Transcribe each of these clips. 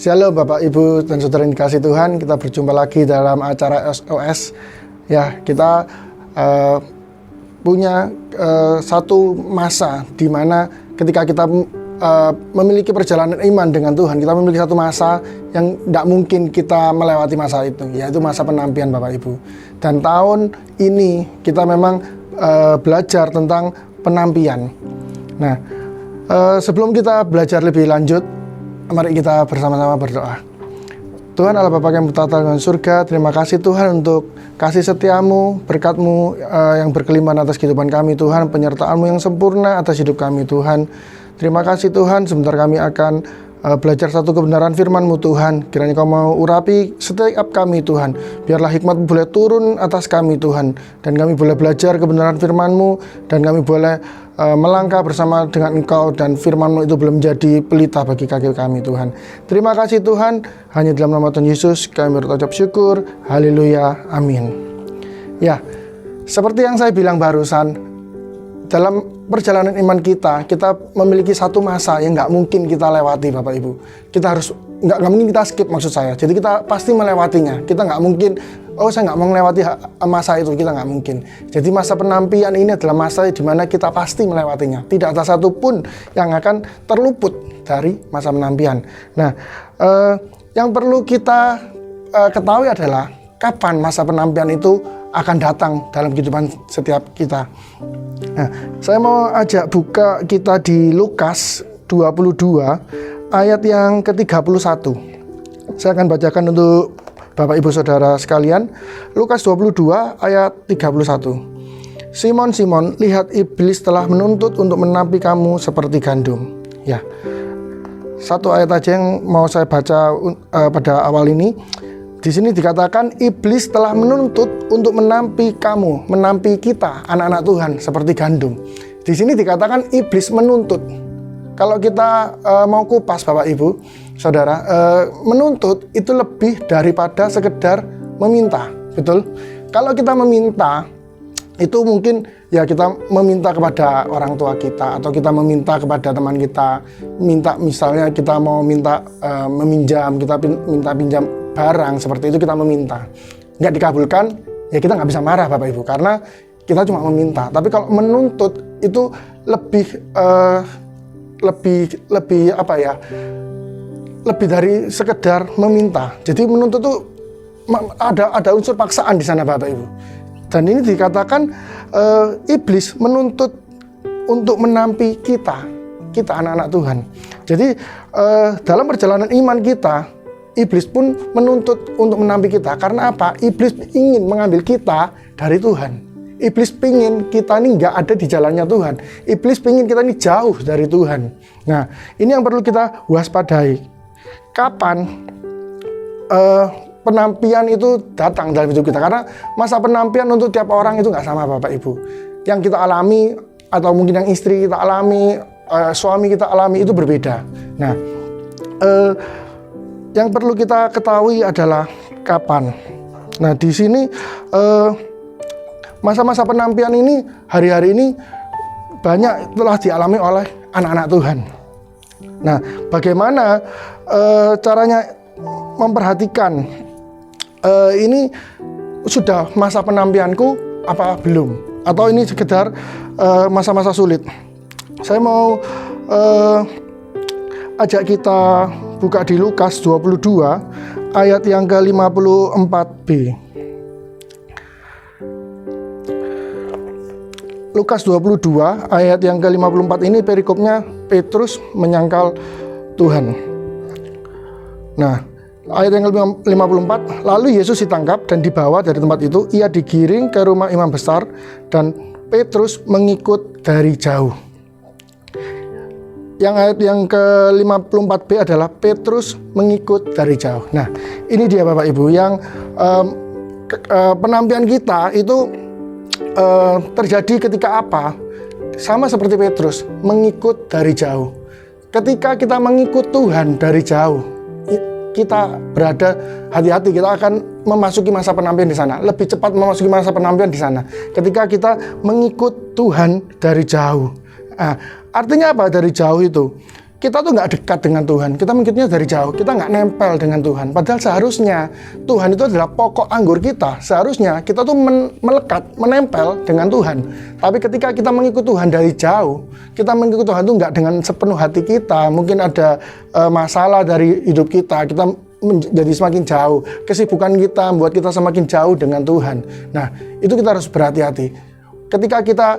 Shalom Bapak Ibu dan Saudara yang dikasih Tuhan, kita berjumpa lagi dalam acara SOS. Ya, kita punya satu masa di mana ketika kita memiliki perjalanan iman dengan Tuhan, kita memiliki satu masa yang tidak mungkin kita melewati masa itu, yaitu masa penampian Bapak Ibu. Dan tahun ini kita memang belajar tentang penampian. Nah, sebelum kita belajar lebih lanjut, mari kita bersama-sama berdoa. Tuhan Allah Bapa yang bertata di surga, terima kasih Tuhan untuk kasih setiamu, berkat-Mu yang berkelimpahan atas kehidupan kami Tuhan, penyertaan-Mu yang sempurna atas hidup kami Tuhan. Terima kasih Tuhan, sebentar kami akan belajar satu kebenaran firman-Mu Tuhan. Kiranya Kau mau urapi setiap kami Tuhan. Biarlah hikmat-Mu boleh turun atas kami Tuhan, dan kami boleh belajar kebenaran firman-Mu, dan kami boleh melangkah bersama dengan Engkau, dan firman-Mu itu belum menjadi pelita bagi kaki kami Tuhan. Terima kasih Tuhan, hanya dalam nama Tuhan Yesus kami berucap syukur. Haleluya, amin. Ya, seperti yang saya bilang barusan, dalam perjalanan iman kita memiliki satu masa yang nggak mungkin kita lewati Bapak Ibu. Kita harus nggak mungkin kita skip, maksud saya. Jadi kita pasti melewatinya. Kita nggak mungkin, oh saya nggak mau melewati masa itu, kita nggak mungkin. Jadi masa penampian ini adalah masa di mana kita pasti melewatinya. Tidak ada satupun yang akan terluput dari masa penampian. Nah, yang perlu kita ketahui adalah kapan masa penampian itu akan datang dalam kehidupan setiap kita. Nah, saya mau ajak buka kita di Lukas 22 ayat yang ke-31. Saya akan bacakan untuk Bapak Ibu Saudara sekalian. Lukas 22 ayat 31. Simon, Simon, lihat iblis telah menuntut untuk menampi kamu seperti gandum. Ya, satu ayat aja yang mau saya baca pada awal ini. Di sini dikatakan iblis telah menuntut untuk menampi kamu, menampi kita, anak-anak Tuhan, seperti gandum. Di sini dikatakan iblis menuntut. Kalau kita mau kupas Bapak Ibu, Saudara, menuntut itu lebih daripada sekedar meminta, betul? Kalau kita meminta, itu mungkin ya kita meminta kepada orang tua kita, atau kita meminta kepada teman kita, minta misalnya kita mau minta meminjam, kita minta pinjam barang, seperti itu kita meminta. Nggak dikabulkan, ya kita nggak bisa marah Bapak Ibu, karena kita cuma meminta. Tapi kalau menuntut itu lebih apa ya? Lebih dari sekedar meminta. Jadi menuntut itu ada unsur paksaan di sana Bapak Ibu. Dan ini dikatakan iblis menuntut untuk menampi kita anak-anak Tuhan. Jadi dalam perjalanan iman kita, iblis pun menuntut untuk menampi kita. Karena apa? Iblis ingin mengambil kita dari Tuhan. Iblis ingin kita ini nggak ada di jalannya Tuhan. Iblis ingin kita ini jauh dari Tuhan. Nah, ini yang perlu kita waspadai. Kapan penampian itu datang dalam hidup kita? Karena masa penampian untuk tiap orang itu nggak sama Bapak Ibu. Yang kita alami, atau mungkin yang istri kita alami, suami kita alami, itu berbeda. Nah, yang perlu kita ketahui adalah kapan. Nah, di sini masa-masa penampian ini hari-hari ini banyak telah dialami oleh anak-anak Tuhan. Nah, bagaimana caranya memperhatikan ini sudah masa penampianku apa belum? Atau ini sekedar masa-masa sulit? Saya mau ajak kita buka di Lukas 22 ayat yang ke-54b. Lukas 22 ayat yang ke-54 ini perikopnya Petrus menyangkal Tuhan. Nah, ayat yang ke-54, lalu Yesus ditangkap dan dibawa dari tempat itu, ia digiring ke rumah imam besar dan Petrus mengikut dari jauh. Yang ayat yang ke-54b adalah Petrus mengikut dari jauh. Nah, ini dia Bapak Ibu, yang penampian kita itu terjadi ketika apa? Sama seperti Petrus, mengikut dari jauh. Ketika kita mengikut Tuhan dari jauh, kita berada, hati-hati, kita akan memasuki masa penampian di sana. Lebih cepat memasuki masa penampian di sana ketika kita mengikut Tuhan dari jauh. Nah, artinya apa dari jauh itu? kita tuh nggak dekat dengan Tuhan, kita mengikutinya dari jauh, kita nggak nempel dengan Tuhan. Padahal seharusnya Tuhan itu adalah pokok anggur kita. Seharusnya kita tuh melekat, menempel dengan Tuhan. Tapi ketika kita mengikuti Tuhan dari jauh, kita mengikuti Tuhan itu nggak dengan sepenuh hati kita. Mungkin ada masalah dari hidup kita menjadi semakin jauh. Kesibukan kita membuat kita semakin jauh dengan Tuhan. Nah, itu kita harus berhati-hati. Ketika kita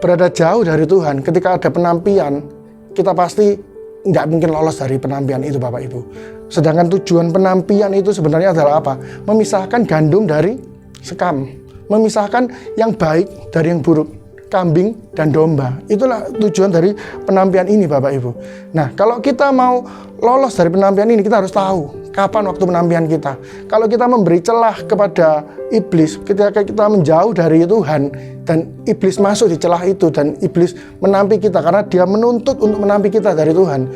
berada jauh dari Tuhan, ketika ada penampian, kita pasti nggak mungkin lolos dari penampian itu, Bapak Ibu. Sedangkan tujuan penampian itu sebenarnya adalah apa? Memisahkan gandum dari sekam, memisahkan yang baik dari yang buruk, kambing dan domba. Itulah tujuan dari penampian ini, Bapak Ibu. Nah, kalau kita mau lolos dari penampian ini, kita harus tahu kapan waktu penampian kita. Kalau kita memberi celah kepada iblis, ketika kita menjauh dari Tuhan dan iblis masuk di celah itu dan iblis menampi kita karena dia menuntut untuk menampi kita dari Tuhan,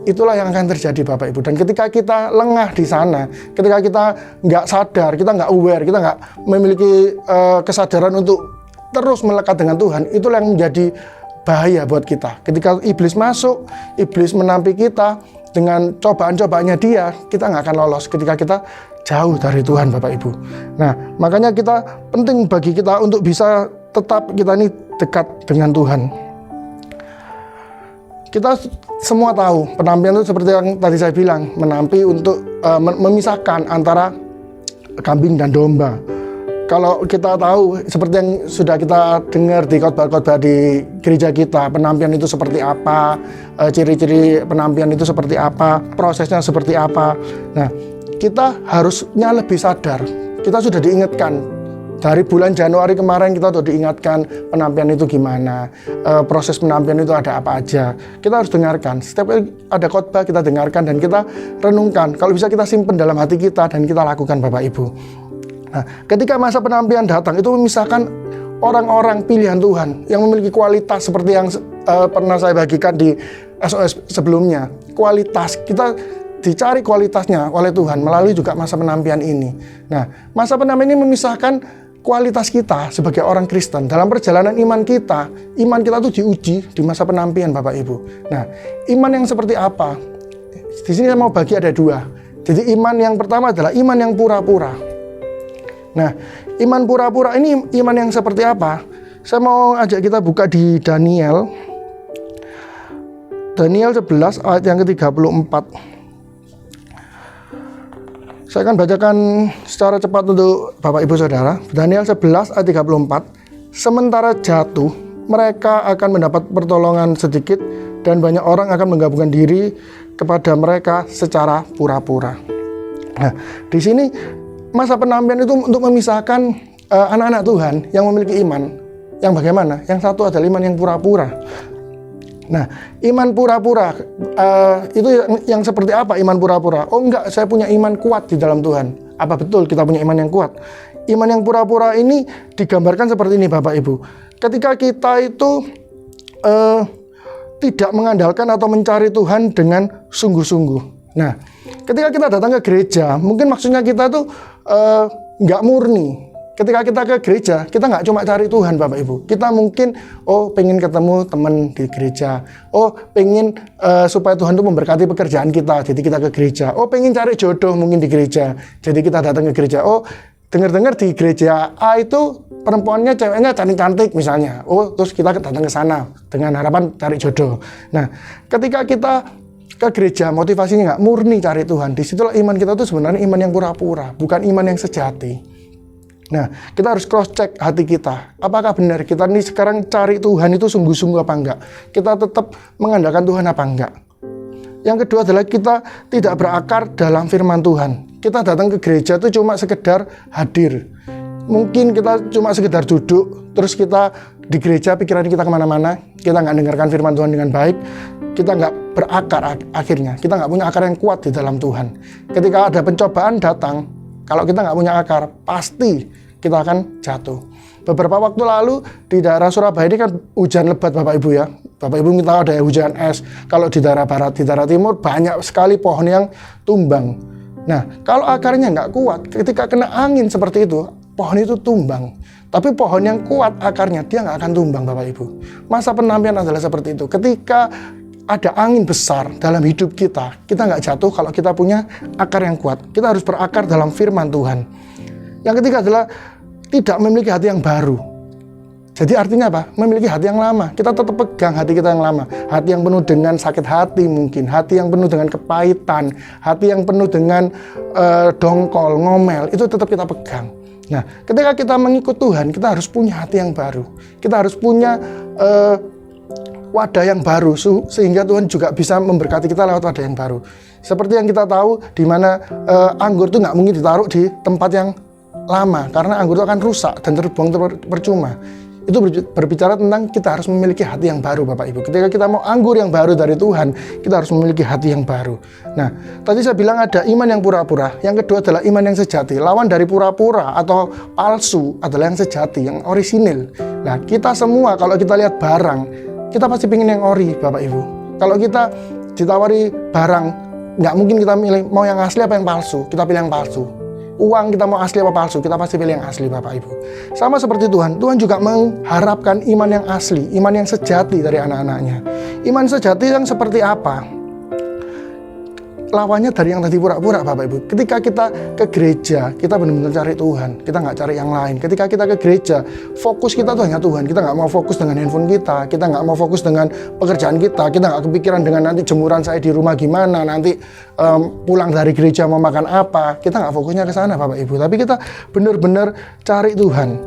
itulah yang akan terjadi, Bapak Ibu. Dan ketika kita lengah di sana, ketika kita nggak sadar, kita nggak aware, kita nggak memiliki kesadaran untuk terus melekat dengan Tuhan, itulah yang menjadi bahaya buat kita. Ketika iblis masuk, iblis menampi kita dengan cobaan-cobaannya dia, kita nggak akan lolos ketika kita jauh dari Tuhan, Bapak Ibu. Nah, makanya penting bagi kita untuk bisa tetap kita ini dekat dengan Tuhan. Kita semua tahu penampian itu seperti yang tadi saya bilang, menampi untuk memisahkan antara kambing dan domba. Kalau kita tahu, seperti yang sudah kita dengar di khotbah-khotbah di gereja kita, penampian itu seperti apa, ciri-ciri penampian itu seperti apa, prosesnya seperti apa. Nah, kita harusnya lebih sadar. Kita sudah diingatkan, dari bulan Januari kemarin kita sudah diingatkan penampian itu gimana, proses penampian itu ada apa aja. Kita harus dengarkan, setiap kali ada khotbah kita dengarkan dan kita renungkan. Kalau bisa kita simpan dalam hati kita dan kita lakukan, Bapak Ibu. Nah, ketika masa penampian datang, itu memisahkan orang-orang pilihan Tuhan yang memiliki kualitas seperti yang pernah saya bagikan di SOS sebelumnya. Kualitas, kita dicari kualitasnya oleh Tuhan melalui juga masa penampian ini. Nah, masa penampian ini memisahkan kualitas kita sebagai orang Kristen. Dalam perjalanan iman kita itu diuji di masa penampian, Bapak Ibu. Nah, iman yang seperti apa? Di sini saya mau bagi ada dua. Jadi iman yang pertama adalah iman yang pura-pura. Nah, iman pura-pura ini iman yang seperti apa? Saya mau ajak kita buka di Daniel 11 ayat yang ke-34. Saya akan bacakan secara cepat untuk Bapak Ibu Saudara. Daniel 11 ayat 34. Sementara jatuh, mereka akan mendapat pertolongan sedikit dan banyak orang akan menggabungkan diri kepada mereka secara pura-pura. Nah, di sini masa penampian itu untuk memisahkan anak-anak Tuhan yang memiliki iman. Yang bagaimana? Yang satu adalah iman yang pura-pura. Nah, iman pura-pura itu yang seperti apa iman pura-pura? Oh enggak, saya punya iman kuat di dalam Tuhan. Apa betul kita punya iman yang kuat? Iman yang pura-pura ini digambarkan seperti ini, Bapak Ibu. Ketika kita itu tidak mengandalkan atau mencari Tuhan dengan sungguh-sungguh. Nah, ketika kita datang ke gereja, mungkin maksudnya kita tuh nggak murni. Ketika kita ke gereja, kita nggak cuma cari Tuhan, Bapak Ibu. Kita mungkin, pengen ketemu teman di gereja. Pengen supaya Tuhan tuh memberkati pekerjaan kita, jadi kita ke gereja. Pengen cari jodoh mungkin di gereja, jadi kita datang ke gereja. Dengar-dengar di gereja A itu perempuannya, ceweknya cantik-cantik misalnya. Terus kita datang ke sana dengan harapan cari jodoh. Nah, ketika kita ke gereja, motivasinya nggak murni cari Tuhan. Disitulah iman kita tuh sebenarnya iman yang pura-pura, bukan iman yang sejati. Nah, kita harus cross check hati kita. Apakah benar kita ini sekarang cari Tuhan itu sungguh-sungguh apa enggak? Kita tetap mengandalkan Tuhan apa enggak? Yang kedua adalah kita tidak berakar dalam firman Tuhan. Kita datang ke gereja itu cuma sekedar hadir. Mungkin kita cuma sekedar duduk, terus kita di gereja pikiran kita kemana-mana, kita nggak dengarkan firman Tuhan dengan baik, kita nggak berakar akhirnya, kita nggak punya akar yang kuat di dalam Tuhan. Ketika ada pencobaan datang, kalau kita nggak punya akar, pasti kita akan jatuh. Beberapa waktu lalu di daerah Surabaya ini kan hujan lebat, Bapak Ibu ya. Bapak Ibu kita ada hujan es. Kalau di daerah barat, di daerah timur banyak sekali pohon yang tumbang. Nah, kalau akarnya nggak kuat, ketika kena angin seperti itu, pohon itu tumbang. Tapi pohon yang kuat akarnya, dia nggak akan tumbang, Bapak Ibu. Masa penampian adalah seperti itu. Ketika ada angin besar dalam hidup kita nggak jatuh kalau kita punya akar yang kuat. Kita harus berakar dalam firman Tuhan. Yang ketiga adalah tidak memiliki hati yang baru. Jadi artinya apa? Memiliki hati yang lama. Kita tetap pegang hati kita yang lama. Hati yang penuh dengan sakit hati mungkin. Hati yang penuh dengan kepahitan. Hati yang penuh dengan dongkol, ngomel. Itu tetap kita pegang. Nah, ketika kita mengikut Tuhan, kita harus punya hati yang baru. Kita harus punya wadah yang baru, sehingga Tuhan juga bisa memberkati kita lewat wadah yang baru. Seperti yang kita tahu, di mana anggur itu nggak mungkin ditaruh di tempat yang lama, karena anggur itu akan rusak dan terbuang percuma. Itu berbicara tentang kita harus memiliki hati yang baru, Bapak Ibu. Ketika kita mau anggur yang baru dari Tuhan, kita harus memiliki hati yang baru. Nah, tadi saya bilang ada iman yang pura-pura. Yang kedua adalah iman yang sejati. Lawan dari pura-pura atau palsu adalah yang sejati, yang orisinil. Nah, kita semua kalau kita lihat barang, kita pasti pengen yang ori, Bapak Ibu. Kalau kita ditawari barang, nggak mungkin kita milih mau yang asli apa yang palsu. Kita pilih yang palsu. Uang kita mau asli apa palsu, kita pasti pilih yang asli, Bapak Ibu. Sama seperti Tuhan juga mengharapkan iman yang asli, iman yang sejati dari anak-anaknya. Iman sejati yang seperti apa? Lawannya dari yang tadi pura-pura, Bapak Ibu. Ketika kita ke gereja, kita benar-benar cari Tuhan, kita nggak cari yang lain. Ketika kita ke gereja, fokus kita tuh hanya Tuhan. Kita nggak mau fokus dengan handphone kita nggak mau fokus dengan pekerjaan kita nggak kepikiran dengan nanti jemuran saya di rumah gimana, nanti pulang dari gereja mau makan apa. Kita nggak fokusnya ke sana, Bapak Ibu. Tapi kita benar-benar cari Tuhan.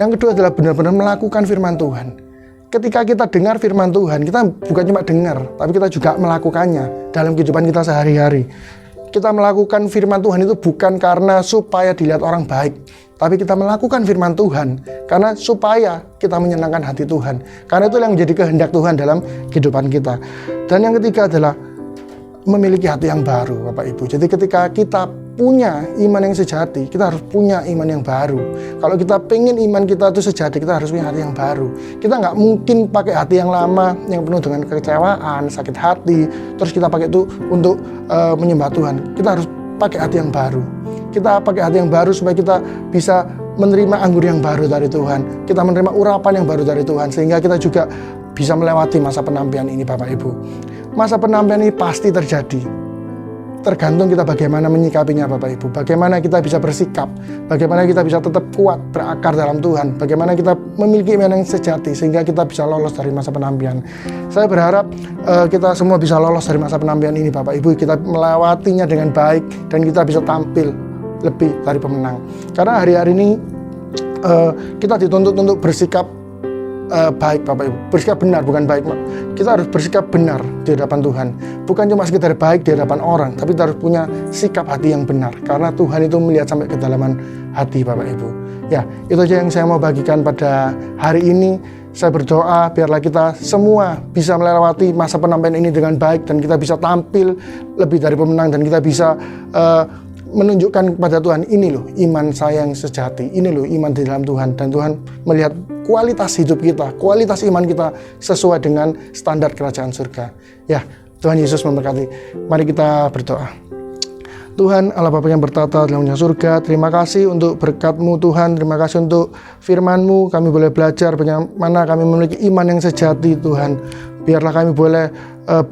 Yang kedua adalah benar-benar melakukan firman Tuhan. Ketika kita dengar firman Tuhan, kita bukan cuma dengar, tapi kita juga melakukannya dalam kehidupan kita sehari-hari. Kita melakukan firman Tuhan itu bukan karena supaya dilihat orang baik, tapi kita melakukan firman Tuhan karena supaya kita menyenangkan hati Tuhan. Karena itu yang menjadi kehendak Tuhan dalam kehidupan kita. Dan yang ketiga adalah memiliki hati yang baru, Bapak Ibu. Jadi ketika kita punya iman yang sejati, kita harus punya iman yang baru. Kalau kita pengen iman kita itu sejati, kita harus punya hati yang baru. Kita nggak mungkin pakai hati yang lama, yang penuh dengan kekecewaan, sakit hati, terus kita pakai itu untuk menyembah Tuhan. Kita harus pakai hati yang baru. Kita pakai hati yang baru supaya kita bisa menerima anggur yang baru dari Tuhan. Kita menerima urapan yang baru dari Tuhan, sehingga kita juga bisa melewati masa penampian ini, Bapak Ibu. Masa penampian ini pasti terjadi. Tergantung kita bagaimana menyikapinya, Bapak Ibu. Bagaimana kita bisa bersikap, bagaimana kita bisa tetap kuat, berakar dalam Tuhan, bagaimana kita memiliki iman yang sejati sehingga kita bisa lolos dari masa penampian. Saya berharap kita semua bisa lolos dari masa penampian ini, Bapak Ibu. Kita melewatinya dengan baik dan kita bisa tampil lebih dari pemenang. Karena hari-hari ini kita dituntut untuk bersikap baik, Bapak Ibu. Bersikap benar, bukan baik. Kita harus bersikap benar di hadapan Tuhan. Bukan cuma sekedar baik di hadapan orang, tapi kita harus punya sikap hati yang benar. Karena Tuhan itu melihat sampai kedalaman hati, Bapak Ibu. Ya, itu aja yang saya mau bagikan pada hari ini. Saya berdoa biarlah kita semua bisa melewati masa penampian ini dengan baik dan kita bisa tampil lebih dari pemenang dan kita bisa menunjukkan kepada Tuhan, ini loh iman saya yang sejati, ini loh iman di dalam Tuhan. Dan Tuhan melihat kualitas hidup kita, kualitas iman kita sesuai dengan standar kerajaan surga. Ya, Tuhan Yesus memberkati. Mari kita berdoa. Tuhan Allah Bapa yang bertata dalam surga, terima kasih untuk berkat-Mu Tuhan, terima kasih untuk firman-Mu. Kami boleh belajar bagaimana kami memiliki iman yang sejati, Tuhan. Biarlah kami boleh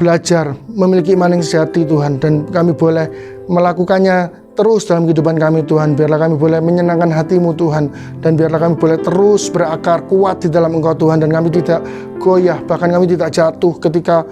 belajar memiliki iman yang sejati, Tuhan, dan kami boleh melakukannya terus dalam kehidupan kami, Tuhan. Biarlah kami boleh menyenangkan hati-Mu, Tuhan, dan biarlah kami boleh terus berakar kuat di dalam Engkau, Tuhan, dan kami tidak goyah, bahkan kami tidak jatuh ketika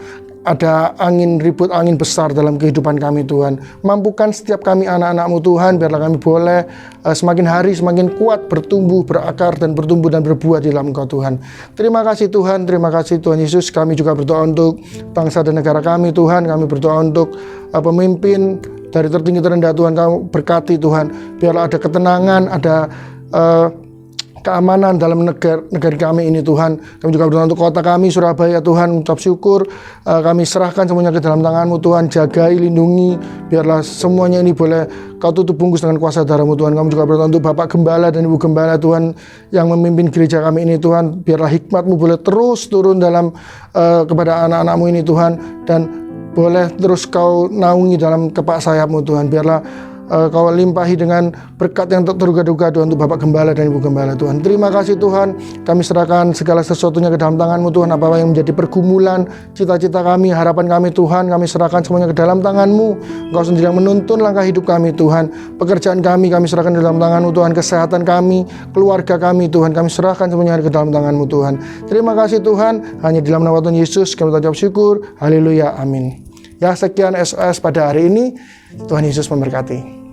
ada angin ribut, angin besar dalam kehidupan kami, Tuhan. Mampukan setiap kami anak-anak-Mu, Tuhan, biarlah kami boleh semakin hari semakin kuat bertumbuh, berakar, dan bertumbuh dan berbuah di dalam Engkau, Tuhan. Terima kasih Tuhan, terima kasih Tuhan Yesus. Kami juga berdoa untuk bangsa dan negara kami, Tuhan. Kami berdoa untuk pemimpin dari tertinggi terendah, Tuhan. Kamu berkati, Tuhan. Biarlah ada ketenangan, ada keamanan dalam negara kami ini, Tuhan. Kami juga berdoa untuk kota kami, Surabaya, Tuhan. Ucap syukur, kami serahkan semuanya ke dalam tangan-Mu, Tuhan. Jagai, lindungi, biarlah semuanya ini boleh Kau tutup bungkus dengan kuasa darah-Mu, Tuhan. Kami juga berdoa untuk Bapak Gembala dan Ibu Gembala, Tuhan, yang memimpin gereja kami ini, Tuhan. Biarlah hikmat-Mu boleh terus turun dalam kepada anak-anak-Mu ini, Tuhan. Dan boleh terus Kau naungi dalam kepak sayap-Mu, Tuhan. Biarlah Kau limpahi dengan berkat yang tak terduga-duga Tuhan untuk Bapak Gembala dan Ibu Gembala Tuhan. Terima kasih Tuhan, kami serahkan segala sesuatunya ke dalam tangan-Mu Tuhan. Apa yang menjadi pergumulan, cita-cita kami, harapan kami Tuhan, kami serahkan semuanya ke dalam tangan-Mu. Engkau sendiri yang menuntun langkah hidup kami Tuhan. Pekerjaan kami serahkan ke dalam tangan-Mu Tuhan. Kesehatan kami, keluarga kami Tuhan, kami serahkan semuanya ke dalam tangan-Mu Tuhan. Terima kasih Tuhan, hanya di dalam nama Tuhan Yesus kami ucap syukur. Haleluya, amin. Ya, sekian SOS pada hari ini. Tuhan Yesus memberkati.